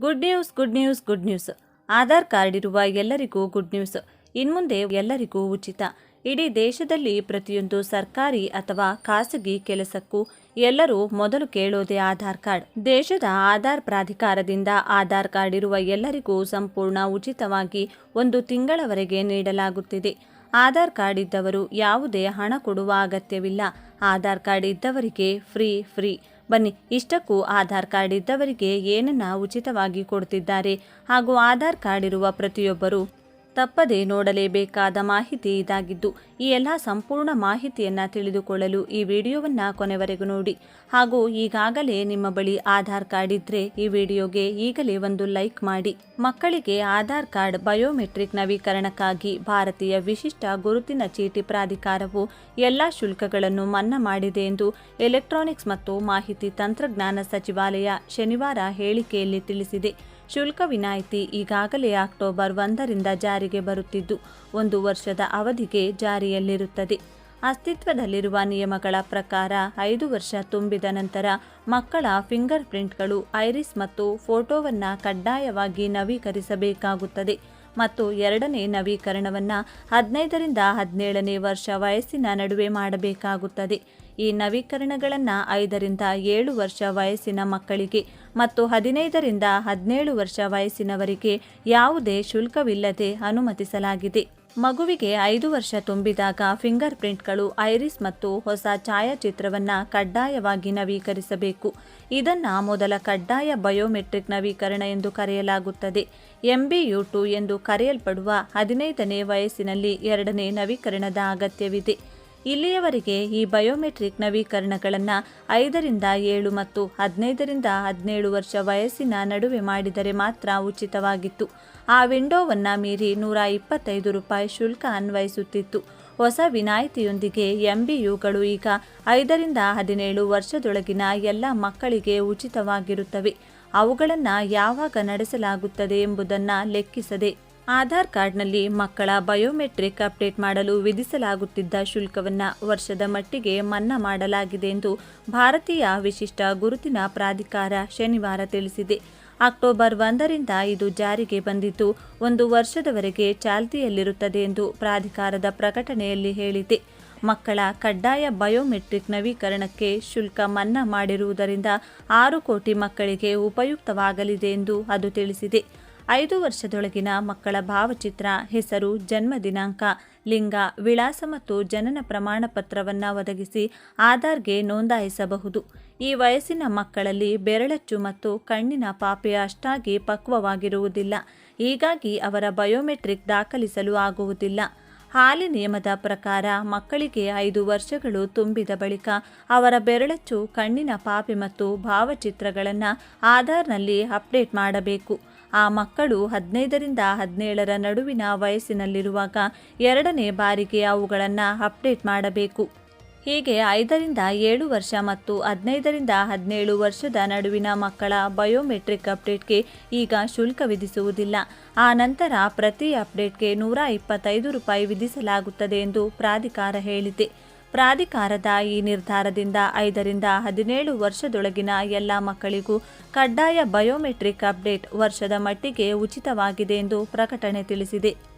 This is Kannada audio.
Good news good news good news. Aadhaar card ಇರುವ ಎಲ್ಲರಿಗೂ ಗುಡ್ ನ್ಯೂಸ್. ಇನ್ಮುಂದೆ ಎಲ್ಲರಿಗೂ ಉಚಿತ. ಇಡೀ ದೇಶದಲ್ಲಿ ಪ್ರತಿಯೊಂದು ಸರ್ಕಾರಿ ಅಥವಾ ಖಾಸಗಿ ಕೆಲಸಕ್ಕೂ ಎಲ್ಲರೂ ಮೊದಲು ಕೇಳೋದೇ ಆಧಾರ್ ಕಾರ್ಡ್. ದೇಶದ ಆಧಾರ್ ಪ್ರಾಧಿಕಾರದಿಂದ ಆಧಾರ್ ಕಾರ್ಡ್ ಇರುವ ಎಲ್ಲರಿಗೂ ಸಂಪೂರ್ಣ ಉಚಿತವಾಗಿ 1 ತಿಂಗಳವರೆಗೆ ನೀಡಲಾಗುತ್ತಿದೆ. ಆಧಾರ್ ಕಾರ್ಡ್ ಇದ್ದವರು ಯಾವುದೇ ಹಣ ಕೊಡುವ ಅಗತ್ಯವಿಲ್ಲ. ಆಧಾರ್ ಕಾರ್ಡ್ ಇದ್ದವರಿಗೆ ಫ್ರೀ. ಬನ್ನಿ, ಇಷ್ಟಕ್ಕೂ ಆಧಾರ್ ಕಾರ್ಡ್ ಇದ್ದವರಿಗೆ ಏನನ್ನ ಉಚಿತವಾಗಿ ಕೊಡ್ತಿದ್ದಾರೆ ಹಾಗೂ ಆಧಾರ್ ಕಾರ್ಡ್ ಇರುವ ಪ್ರತಿಯೊಬ್ಬರು ತಪ್ಪದೆ ನೋಡಲೇಬೇಕಾದ ಮಾಹಿತಿ ಇದಾಗಿದ್ದು, ಈ ಎಲ್ಲ ಸಂಪೂರ್ಣ ಮಾಹಿತಿಯನ್ನು ತಿಳಿದುಕೊಳ್ಳಲು ಈ ವಿಡಿಯೋವನ್ನು ಕೊನೆವರೆಗೂ ನೋಡಿ. ಹಾಗೂ ಈಗಾಗಲೇ ನಿಮ್ಮ ಬಳಿ ಆಧಾರ್ ಕಾರ್ಡ್ ಇದ್ದರೆ ಈ ವಿಡಿಯೋಗೆ ಈಗಲೇ ಒಂದು ಲೈಕ್ ಮಾಡಿ. ಮಕ್ಕಳಿಗೆ ಆಧಾರ್ ಕಾರ್ಡ್ ಬಯೋಮೆಟ್ರಿಕ್ ನವೀಕರಣಕ್ಕಾಗಿ ಭಾರತೀಯ ವಿಶಿಷ್ಟ ಗುರುತಿನ ಚೀಟಿ ಪ್ರಾಧಿಕಾರವು ಎಲ್ಲ ಶುಲ್ಕಗಳನ್ನು ಮನ್ನಾ ಮಾಡಿದೆ ಎಂದು ಎಲೆಕ್ಟ್ರಾನಿಕ್ಸ್ ಮತ್ತು ಮಾಹಿತಿ ತಂತ್ರಜ್ಞಾನ ಸಚಿವಾಲಯ ಶನಿವಾರ ಹೇಳಿಕೆಯಲ್ಲಿ ತಿಳಿಸಿದೆ. ಶುಲ್ಕ ವಿನಾಯಿತಿ ಈಗಾಗಲೇ ಅಕ್ಟೋಬರ್ 1ರಿಂದ ಜಾರಿಗೆ ಬರುತ್ತಿದ್ದು 1 ವರ್ಷದ ಅವಧಿಗೆ ಜಾರಿಯಲ್ಲಿರುತ್ತದೆ. ಅಸ್ತಿತ್ವದಲ್ಲಿರುವ ನಿಯಮಗಳ ಪ್ರಕಾರ 5 ವರ್ಷ ತುಂಬಿದ ನಂತರ ಮಕ್ಕಳ ಫಿಂಗರ್ ಪ್ರಿಂಟ್ಗಳು, ಐರಿಸ್ ಮತ್ತು ಫೋಟೋವನ್ನು ಕಡ್ಡಾಯವಾಗಿ ನವೀಕರಿಸಬೇಕಾಗುತ್ತದೆ ಮತ್ತು 2ನೇ ನವೀಕರಣವನ್ನು 15ರಿಂದ 17ನೇ ವರ್ಷ ವಯಸ್ಸಿನ ನಡುವೆ ಮಾಡಬೇಕಾಗುತ್ತದೆ. ಈ ನವೀಕರಣಗಳನ್ನು 5ರಿಂದ 7 ವರ್ಷ ವಯಸ್ಸಿನ ಮಕ್ಕಳಿಗೆ ಮತ್ತು 15ರಿಂದ 17 ವರ್ಷ ವಯಸ್ಸಿನವರಿಗೆ ಯಾವುದೇ ಶುಲ್ಕವಿಲ್ಲದೆ ಅನುಮತಿಸಲಾಗಿದೆ. ಮಗುವಿಗೆ 5 ವರ್ಷ ತುಂಬಿದಾಗ ಫಿಂಗರ್ ಪ್ರಿಂಟ್ಗಳು, ಐರಿಸ್ ಮತ್ತು ಹೊಸ ಛಾಯಾಚಿತ್ರವನ್ನು ಕಡ್ಡಾಯವಾಗಿ ನವೀಕರಿಸಬೇಕು. ಇದನ್ನು ಮೊದಲ ಕಡ್ಡಾಯ ಬಯೋಮೆಟ್ರಿಕ್ ನವೀಕರಣ ಎಂದು ಕರೆಯಲಾಗುತ್ತದೆ. MBU2 ಎಂದು ಕರೆಯಲ್ಪಡುವ 15ನೇ ವಯಸ್ಸಿನಲ್ಲಿ 2ನೇ ನವೀಕರಣದ ಅಗತ್ಯವಿದೆ. ಇಲ್ಲಿಯವರೆಗೆ ಈ ಬಯೋಮೆಟ್ರಿಕ್ ನವೀಕರಣಗಳನ್ನು 5ರಿಂದ 7 ಮತ್ತು 15ರಿಂದ 17 ವರ್ಷ ವಯಸ್ಸಿನ ನಡುವೆ ಮಾಡಿದರೆ ಮಾತ್ರ ಉಚಿತವಾಗಿತ್ತು. ಆ ವಿಂಡೋವನ್ನು ಮೀರಿ ₹125 ಶುಲ್ಕ ಅನ್ವಯಿಸುತ್ತಿತ್ತು. ಹೊಸ ವಿನಾಯಿತಿಯೊಂದಿಗೆ MBUಗಳು ಈಗ 5ರಿಂದ 17 ವರ್ಷದೊಳಗಿನ ಎಲ್ಲ ಮಕ್ಕಳಿಗೆ ಉಚಿತವಾಗಿರುತ್ತವೆ. ಅವುಗಳನ್ನು ಯಾವಾಗ ನಡೆಸಲಾಗುತ್ತದೆ ಎಂಬುದನ್ನು ಲೆಕ್ಕಿಸದೆ ಆಧಾರ್ ಕಾರ್ಡ್ನಲ್ಲಿ ಮಕ್ಕಳ ಬಯೋಮೆಟ್ರಿಕ್ ಅಪ್ಡೇಟ್ ಮಾಡಲು ವಿಧಿಸಲಾಗುತ್ತಿದ್ದ ಶುಲ್ಕವನ್ನು ವರ್ಷದ ಮಟ್ಟಿಗೆ ಮನ್ನಾ ಮಾಡಲಾಗಿದೆ ಎಂದು ಭಾರತೀಯ ವಿಶಿಷ್ಟ ಗುರುತಿನ ಪ್ರಾಧಿಕಾರ ಶನಿವಾರ ತಿಳಿಸಿದೆ. ಅಕ್ಟೋಬರ್ 1ರಿಂದ ಇದು ಜಾರಿಗೆ ಬಂದಿದ್ದು 1 ವರ್ಷದವರೆಗೆ ಚಾಲ್ತಿಯಲ್ಲಿರುತ್ತದೆ ಎಂದು ಪ್ರಾಧಿಕಾರದ ಪ್ರಕಟಣೆಯಲ್ಲಿ ಹೇಳಿದೆ. ಮಕ್ಕಳ ಕಡ್ಡಾಯ ಬಯೋಮೆಟ್ರಿಕ್ ನವೀಕರಣಕ್ಕೆ ಶುಲ್ಕ ಮನ್ನಾ ಮಾಡಿರುವುದರಿಂದ 6 ಕೋಟಿ ಮಕ್ಕಳಿಗೆ ಉಪಯುಕ್ತವಾಗಲಿದೆ ಎಂದು ಅದು ತಿಳಿಸಿದೆ. 5 ವರ್ಷದೊಳಗಿನ ಮಕ್ಕಳ ಭಾವಚಿತ್ರ, ಹೆಸರು, ಜನ್ಮ ದಿನಾಂಕ, ಲಿಂಗ, ವಿಳಾಸ ಮತ್ತು ಜನನ ಪ್ರಮಾಣ ಪತ್ರವನ್ನು ಒದಗಿಸಿ ಆಧಾರ್ಗೆ ನೋಂದಾಯಿಸಬಹುದು. ಈ ವಯಸ್ಸಿನ ಮಕ್ಕಳಲ್ಲಿ ಬೆರಳಚ್ಚು ಮತ್ತು ಕಣ್ಣಿನ ಪಾಪೆ ಅಷ್ಟಾಗಿ ಪಕ್ವವಾಗಿರುವುದಿಲ್ಲ. ಹೀಗಾಗಿ ಅವರ ಬಯೋಮೆಟ್ರಿಕ್ ದಾಖಲಿಸಲು ಆಗುವುದಿಲ್ಲ. ಹಾಲಿ ನಿಯಮದ ಪ್ರಕಾರ ಮಕ್ಕಳಿಗೆ 5 ವರ್ಷಗಳು ತುಂಬಿದ ಬಳಿಕ ಅವರ ಬೆರಳಚ್ಚು, ಕಣ್ಣಿನ ಪಾಪೆ ಮತ್ತು ಭಾವಚಿತ್ರಗಳನ್ನು ಆಧಾರ್ನಲ್ಲಿ ಅಪ್ಡೇಟ್ ಮಾಡಬೇಕು. ಆ ಮಕ್ಕಳು 15ರಿಂದ 17ರ ನಡುವಿನ ವಯಸ್ಸಿನಲ್ಲಿರುವಾಗ 2ನೇ ಬಾರಿಗೆ ಅವುಗಳನ್ನು ಅಪ್ಡೇಟ್ ಮಾಡಬೇಕು. ಹೀಗೆ 5ರಿಂದ 7 ವರ್ಷ ಮತ್ತು 15ರಿಂದ 17 ವರ್ಷದ ನಡುವಿನ ಮಕ್ಕಳ ಬಯೋಮೆಟ್ರಿಕ್ ಅಪ್ಡೇಟ್ಗೆ ಈಗ ಶುಲ್ಕ ವಿಧಿಸುವುದಿಲ್ಲ. ಆ ನಂತರ ಪ್ರತಿ ಅಪ್ಡೇಟ್ಗೆ ₹125 ವಿಧಿಸಲಾಗುತ್ತದೆ ಎಂದು ಪ್ರಾಧಿಕಾರ ಹೇಳಿದೆ. ಪ್ರಾಧಿಕಾರದ ಈ ನಿರ್ಧಾರದಿಂದ 5ರಿಂದ 17 ವರ್ಷದೊಳಗಿನ ಎಲ್ಲ ಮಕ್ಕಳಿಗೂ ಕಡ್ಡಾಯ ಬಯೋಮೆಟ್ರಿಕ್ ಅಪ್ಡೇಟ್ ವರ್ಷದ ಮಟ್ಟಿಗೆ ಉಚಿತವಾಗಿದೆ ಎಂದು ಪ್ರಕಟಣೆ ತಿಳಿಸಿದೆ.